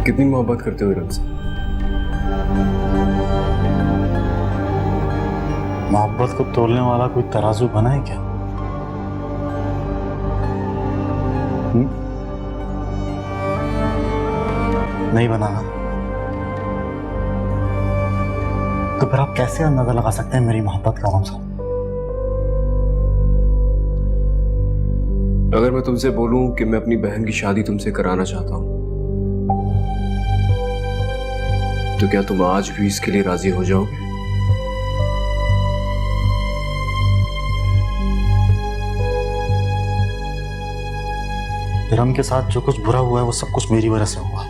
कितनी मोहब्बत करते हो इरम से? मोहब्बत को तोलने वाला कोई तराजू बना है क्या? नहीं बना ना? तो फिर आप कैसे अंदाजा लगा सकते हैं मेरी मोहब्बत का रमसा? अगर मैं तुमसे बोलूं कि मैं अपनी बहन की शादी तुमसे कराना चाहता हूं, तो क्या तुम आज भी इसके लिए राजी हो जाओगे? इरम के साथ जो कुछ बुरा हुआ है वो सब कुछ मेरी वजह से हुआ।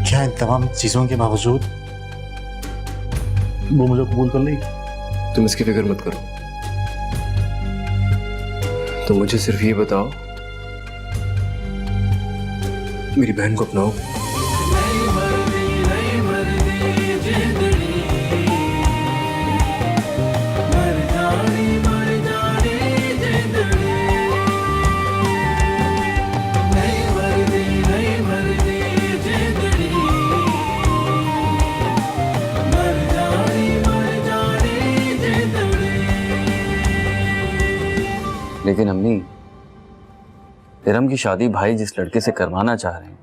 क्या इन तमाम चीजों के बावजूद वो मुझे कबूल कर लेगी? तुम इसकी फिक्र मत करो। तो मुझे सिर्फ ये बताओ, मेरी बहन को अपनाओ? लेकिन अम्मी, इरम की शादी भाई जिस लड़के से करवाना चाह रहे हैं,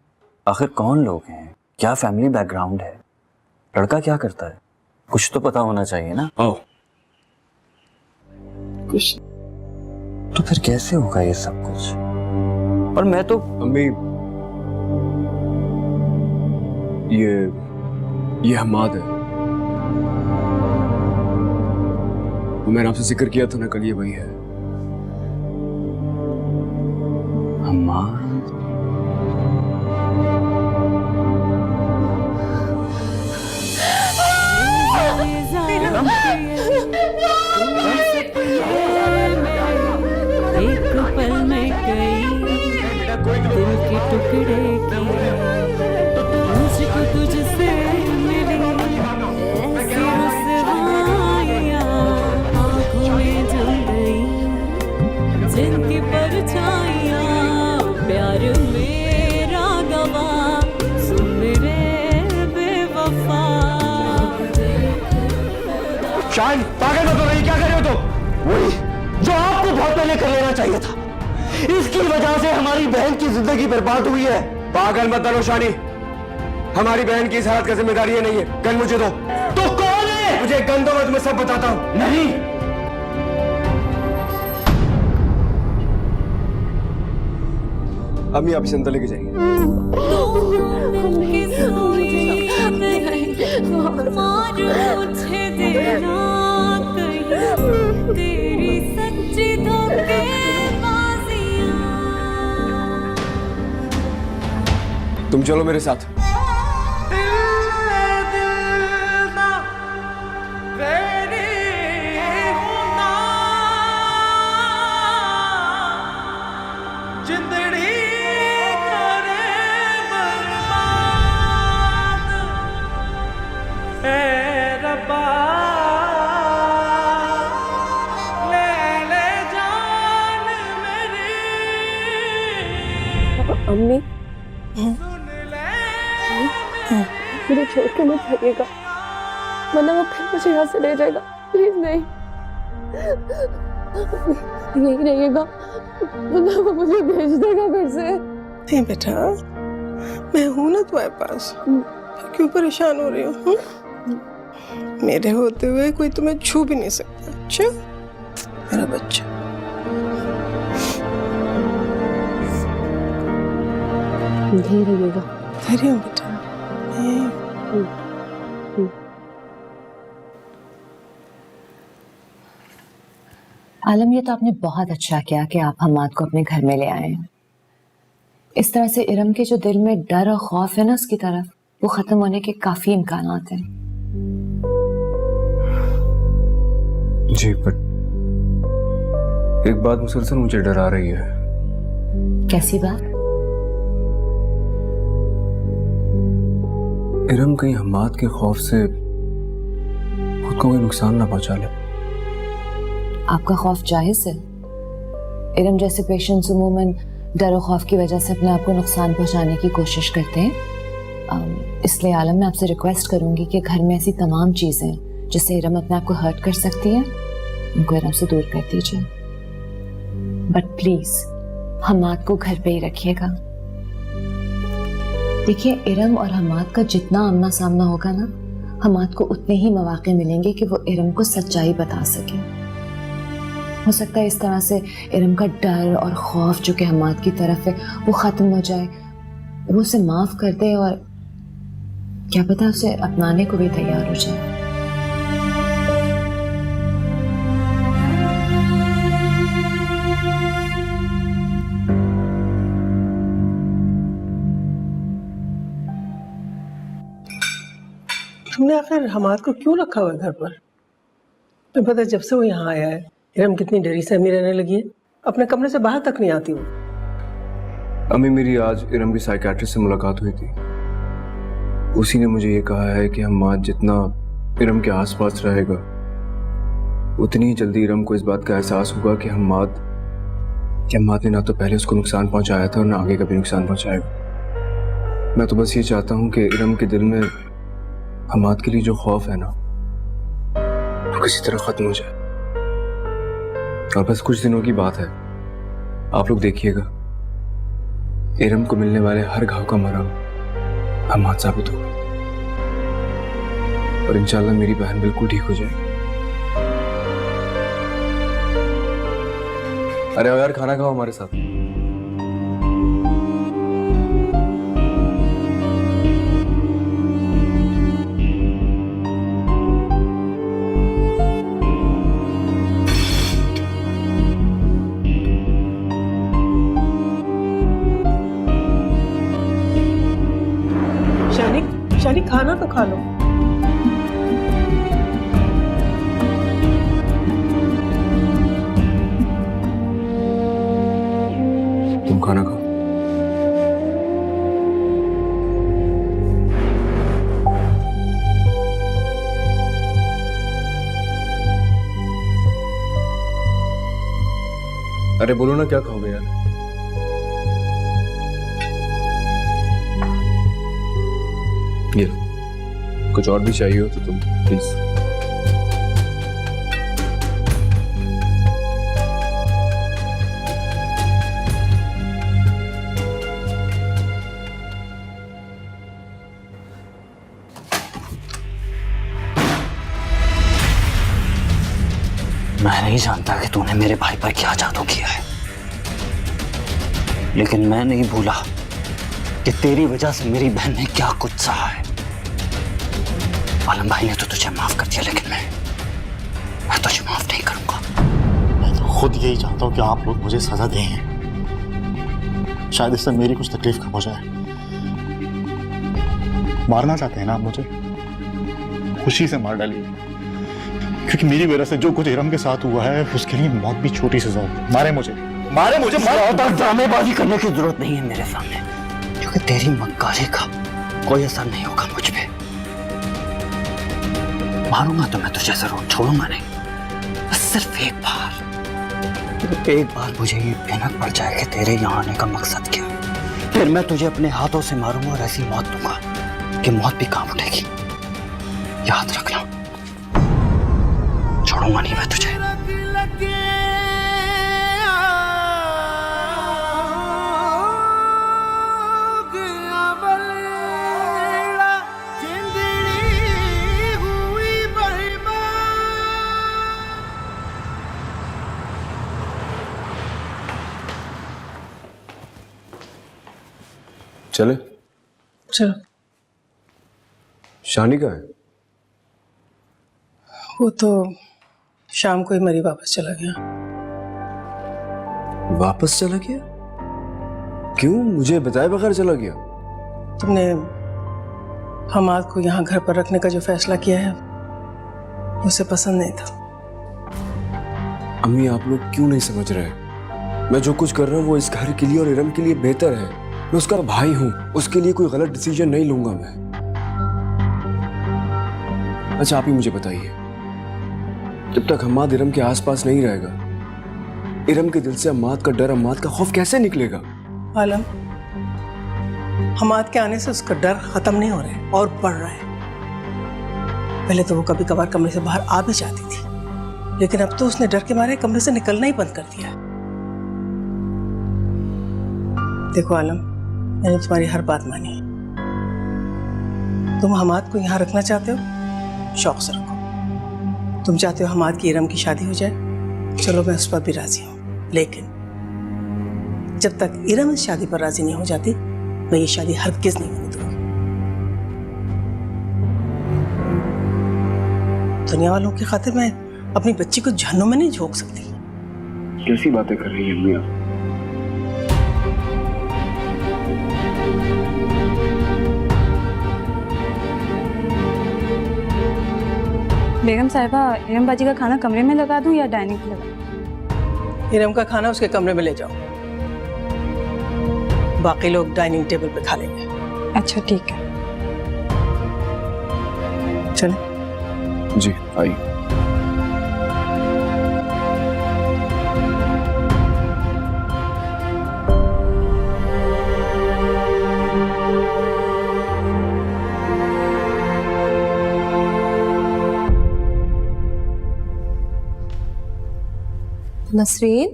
आखिर कौन लोग हैं, क्या फैमिली बैकग्राउंड है, लड़का क्या करता है, कुछ तो पता होना चाहिए ना। आओ। कुछ तो फिर कैसे होगा ये सब कुछ? और मैं तो अम्मी, ये हमाद है। वो मैंने आपसे जिक्र किया था ना कल, ये वही है। हमाद? एक पल में कई दिल के टुकड़े किए, मुझको तुझसे मिली ऐसी रुसवाइयां, आँखों में जल गई जिनकी परछाइयां, प्यार मेरा गवाह सुन मेरे बेवफा। शान, पागल मत हो रही, क्या कर रहे हो तुम? वही जो आपको बहुत पहले कर लेना चाहिए था। इसकी वजह से हमारी बहन की जिंदगी बर्बाद हुई है। पागल मत बनो शानी, हमारी बहन की इस हालत का जिम्मेदारी ये नहीं है। गन मुझे दो। तो कौन है? मुझे गन दो, मैं तुम्हें सब बताता हूँ। नहीं, अम्मी आप इसे अंदर लेके जाएंगे। तेरी सच्ची धोखेबाजियां। तुम चलो मेरे साथ। अम्मी, मुझे छोड़ के मत जाइएगा, वरना वो फिर मुझे यहाँ से ले जाएगा। प्लीज नहीं, यही रहिएगा, वरना वो मुझे भेज देगा घर से। नहीं बेटा, मैं हूं ना तुम्हारे पास, क्यों परेशान हो रही हो? मेरे होते हुए कोई तुम्हें छू भी नहीं सकता। अच्छा मेरा बच्चा। यही रहिएगा। धैर्य हो बेटा। आलम, ये तो आपने बहुत अच्छा किया कि आप हमाद को अपने घर में ले आए हैं। इस तरह से इरम के जो दिल में डर और खौफ है ना उसकी तरफ, वो खत्म होने के काफी इम्कानात हैं। जी, बट एक बात मुसलसल मुझे डरा रही है। कैसी बात? इरम कहीं हमाद के खौफ से खुद को कोई नुकसान ना पहुंचा ले। आपका खौफ जायज है। इरम जैसे पेशेंट्स अमूमन डर और खौफ की वजह से अपने आप को नुकसान पहुंचाने की कोशिश करते हैं। इसलिए आलम, मैं आपसे रिक्वेस्ट करूंगी कि घर में ऐसी तमाम चीज़ें जिससे इरम अपने आप को हर्ट कर सकती है उनको इरम से दूर कर दीजिए। बट प्लीज हमाद को घर पे ही रखिएगा। देखिए, इरम और हमाद का जितना आमना सामना होगा ना, हमाद को उतने ही मौके मिलेंगे कि वो इरम को सच्चाई बता सके। हो सकता है इस तरह से इरम का डर और खौफ जो कि हमाद की तरफ है वो खत्म हो जाए, वो उसे माफ कर दे और क्या पता उसे अपनाने को भी तैयार हो जाए। तुमने आखिर हमाद को क्यों रखा हुआ है घर पर? तुम्हें पता है जब से वो यहाँ आया है इरम कितनी डरी सहमी रहने लगी है, अपने कमरे से बाहर तक नहीं आती वो। अम्मी, मेरी आज इरम की साइकियाट्रिस्ट से मुलाकात हुई थी। उसी ने मुझे ये कहा है कि हमाद जितना इरम के आसपास रहेगा उतनी ही जल्दी इरम को इस बात का एहसास होगा कि हमाद ने ना तो पहले उसको नुकसान पहुंचाया था और ना आगे कभी नुकसान पहुंचाएगा। मैं तो बस ये चाहता हूँ कि इरम के दिल में हमाद के लिए जो खौफ है ना वो किसी तरह खत्म हो जाए। और बस कुछ दिनों की बात है, आप लोग देखिएगा इरम को मिलने वाले हर घाव का मरहम हमाद साबित होगा और इंशाल्लाह मेरी बहन बिल्कुल ठीक हो जाएगी। अरे आओ यार, खाना खाओ हमारे साथ। शानी, खाना तो खा लो। तुम खाना खाओ। अरे बोलो ना, क्या खाओगे यार? ये कुछ और भी चाहिए हो तो तुम प्लीज। मैं नहीं जानता कि तूने मेरे भाई पर क्या जादू किया है, लेकिन मैं नहीं भूला कि तेरी वजह से मेरी बहन ने क्या कुछ सहा है। आलम भाई ने तो तुझे माफ कर दिया, लेकिन मैं तुझे माफ नहीं करूंगा। मैं तो खुद यही चाहता हूँ कि आप लोग मुझे सजा दें, शायद इससे मेरी कुछ तकलीफ कम हो जाए। मारना चाहते हैं ना आप मुझे, खुशी से मार डालिए, क्योंकि मेरी वजह से जो कुछ इरम के साथ हुआ है उसके लिए मौत भी छोटी सजा होगी। मारे मुझे। ड्रामेबाजी करने की जरूरत नहीं है मेरे सामने, क्योंकि तेरी मक्कारी का कोई असर नहीं होगा मुझ पे। मारूंगा तो मैं तुझे जरूर, छोड़ूंगा नहीं। बस सिर्फ एक बार मुझे ये भनक पड़ जाए कि तेरे यहाँ आने का मकसद क्या है, फिर मैं तुझे अपने हाथों से मारूंगा और ऐसी मौत दूंगा कि मौत भी काम उठेगी। याद रखना, छोड़ूंगा नहीं मैं तुझे। चले? चलो। शानी का है? वो तो शाम को ही मरी वापस चला गया। वापस चला गया? क्यों, मुझे बताए बगैर चला गया? तुमने हमाद को यहाँ घर पर रखने का जो फैसला किया है उसे पसंद नहीं था। अम्मी, आप लोग क्यों नहीं समझ रहे? मैं जो कुछ कर रहा हूँ वो इस घर के लिए और इरम के लिए बेहतर है। मैं उसका भाई हूँ, उसके लिए कोई गलत डिसीजन नहीं लूंगा मैं। अच्छा आप ही मुझे बताइए, जब तक हमाद इरम के आसपास नहीं रहेगा, इरम के दिल से अम्माद का डर, अम्माद का खौफ कैसे निकलेगा? आलम, हमाद के आने से उसका डर खत्म नहीं हो रहा है और बढ़ रहा है। पहले तो वो कभी कभार कमरे से बाहर आ भी जाती थी, लेकिन अब तो उसने डर के मारे कमरे से निकलना ही बंद कर दिया है। देखो आलम, मैंने तुम्हारी हर बात मानी। तुम हमाद को यहाँ रखना चाहते हो, शौक से रखो। तुम चाहते हो हमाद की इरम की शादी हो जाए, चलो मैं उस पर भी राजी हूँ, लेकिन जब तक इरम इस शादी पर राजी नहीं हो जाती, मैं ये शादी हरगिज़ नहीं होने दूंगी। दुनिया वालों की खातिर मैं अपनी बच्ची को जहन्नुम में नहीं झोंक सकती। कैसी बातें कर रही है अम्मी आप? बेगम साहिबा, इरम बाजी का खाना कमरे में लगा दूं या डाइनिंग पे लगा? इरम का खाना उसके कमरे में ले जाओ, बाकी लोग डाइनिंग टेबल पे खा लेंगे। अच्छा ठीक है। चले। जी आइए। नसरीन,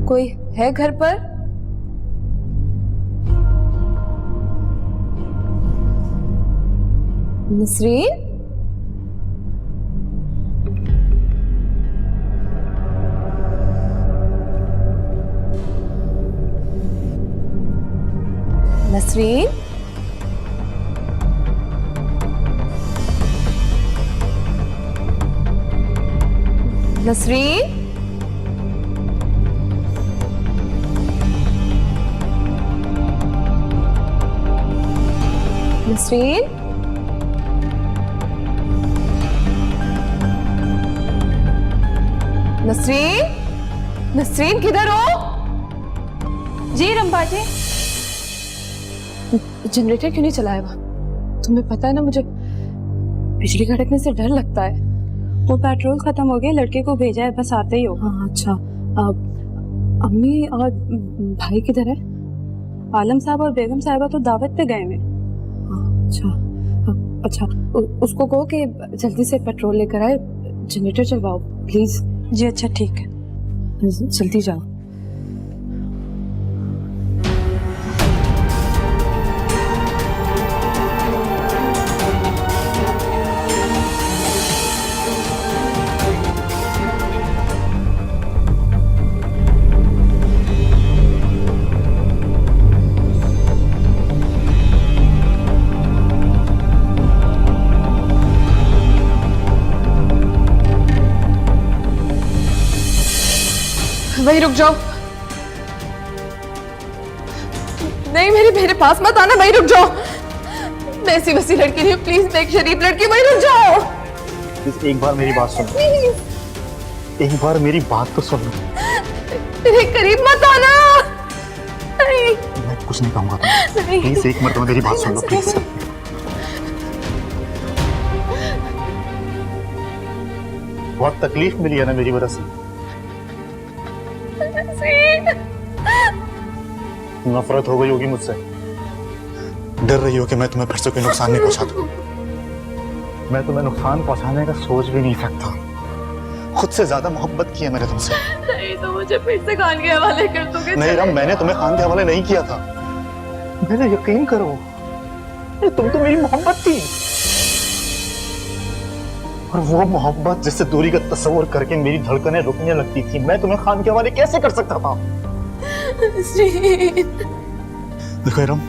कोई है घर पर? नसरीन, नसरीन, नसरीन, नसरीन, नसरीन, नसरीन किधर हो? जी रंबाजी। जनरेटर क्यों नहीं चलाया हुआ? तुम्हें पता है ना, मुझे बिजली कड़कने से डर लगता है। वो पेट्रोल खत्म हो गया, लड़के को भेजा है, बस आते ही हो। हाँ अच्छा। अम्मी और भाई किधर है? आलम साहब और बेगम साहिबा तो दावत पे गए हैं। अच्छा अच्छा, उसको कहो कि जल्दी से पेट्रोल लेकर आए, जनरेटर चलवाओ प्लीज। जी अच्छा ठीक है। जल्दी जाओ। वहीं रुक जाओ। नहीं, मेरे पास मत आना, वहीं रुक जाओ। मैं ऐसी वैसी लड़की नहीं हूँ, प्लीज, मैं एक शरीफ लड़की, वहीं रुक जाओ। प्लीज एक बार मेरी बात सुनो, एक बार मेरी बात तो सुन लो। मेरे करीब मत आना। नहीं, मैं कुछ नहीं कहूंगा, प्लीज एक मरतबा मेरी बात सुन लो प्लीज। बहुत तकलीफ मिली है ना मेरी वजह से? नफरत हो गई होगी मुझसे, डर रही हो कि मैं तुम्हें फिर से कोई नुकसान नहीं पहुंचा दूं। मैं तुम्हें नुकसान पहुंचाने का सोच भी नहीं सकता। खुद से ज्यादा मोहब्बत की है मैंने तुमसे। नहीं तो मुझे फिर से खान के हवाले कर दोगे? नहीं रम, मैंने तुम्हें खान के हवाले नहीं किया था। मेरे यकीन करो, तुम तो मेरी मोहब्बत थी, और वो मोहब्बत जिससे दूरी का तस्वर करके मेरी धड़कनें रुकने लगती थी, मैं तुम्हें खान के हवाले कैसे कर सकता था? देखो इरम,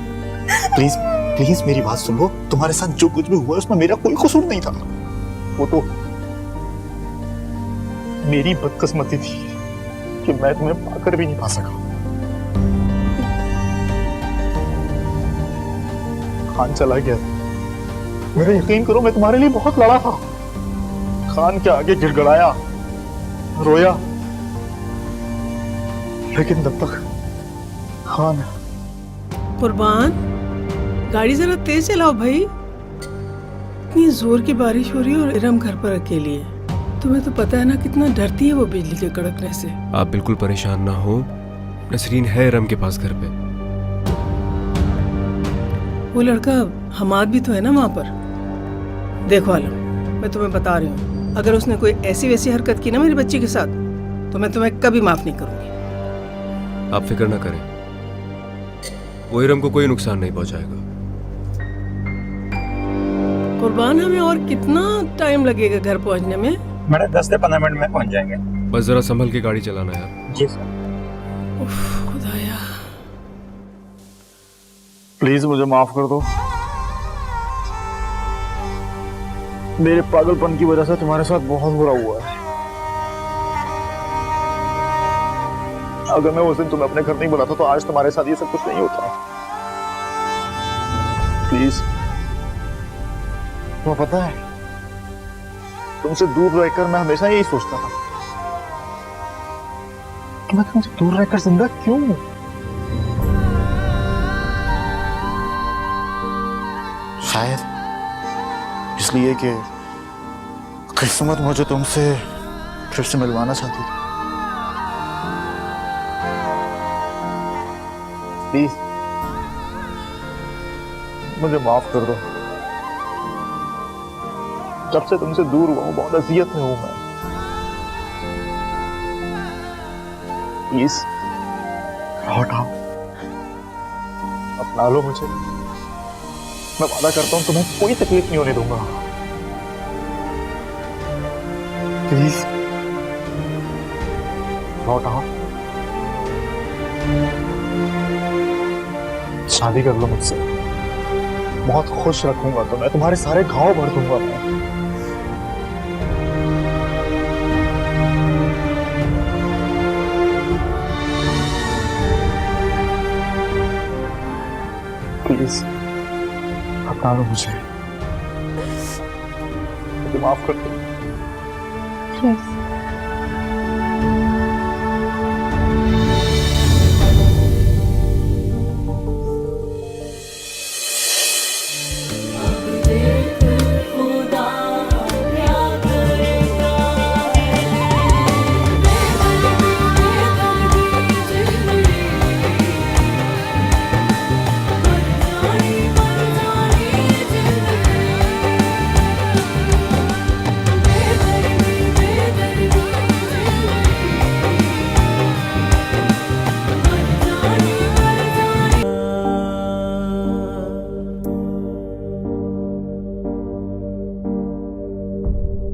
प्लीज प्लीज मेरी बात सुन लो। तुम्हारे साथ जो कुछ भी हुआ उसमें मेरा कोई कसूर नहीं था। वो तो मेरी बदकिस्मती थी कि मैं तुम्हें पाकर भी नहीं पा सका। खान चला गया, मेरा यकीन करो मैं तुम्हारे लिए बहुत लड़ा था। खान के आगे गिड़गड़ाया, रोया, लेकिन तब तक खान। कुर्बान, गाड़ी जरा तेज चलाओ भाई। इतनी जोर की बारिश हो रही है और इरम घर पर अकेली है। तुम्हें तो पता है ना कितना डरती है वो बिजली के कड़कने से। आप बिल्कुल परेशान ना हो, नसरीन है इरम के पास घर पे। वो लड़का हमाद भी तो है ना वहां पर। देखो आलम, मैं तुम्हें बता रही हूँ, अगर उसने कोई ऐसी वैसी हरकत की ना मेरी बच्ची के साथ, तो मैं तुम्हें कभी माफ नहीं करूंगी। आप फिक्र ना करें, वो इरम को कोई नुकसान नहीं पहुंचाएगा। कुर्बान, हमें और कितना टाइम लगेगा घर पहुंचने में? मैडम 10 से 15 मिनट में पहुंच जाएंगे। बस जरा संभल के गाड़ी चलाना यार। जी सर। उफ, खुदाया। प्लीज मुझे माफ कर दो। मेरे पागलपन की वजह से तुम्हारे साथ बहुत बुरा हुआ है। अगर मैं उस दिन तुम्हें अपने घर नहीं बुलाता तो आज तुम्हारे साथ ये सब कुछ नहीं होता। प्लीज, तुम्हें पता है तुमसे दूर रहकर मैं हमेशा यही सोचता था कि मैं तुमसे दूर रहकर जिंदा क्यों हूं। शायद इसलिए कि किस्मत मुझे तुमसे फिर से मिलवाना चाहती थी। प्लीज मुझे माफ कर दो। जब से तुमसे दूर हुआ हूं बहुत अजियत में हूं मैं। प्लीज लौट आओ, अपना लो मुझे। मैं वादा करता हूं तुम्हें कोई तकलीफ नहीं होने दूंगा। प्लीज लौट आओ, शादी कर लो मुझसे। बहुत खुश रखूंगा तो मैं तुम्हारे सारे घाव भर दूंगा मैं। प्लीज अपना लो मुझे माफ कर दो। Yes.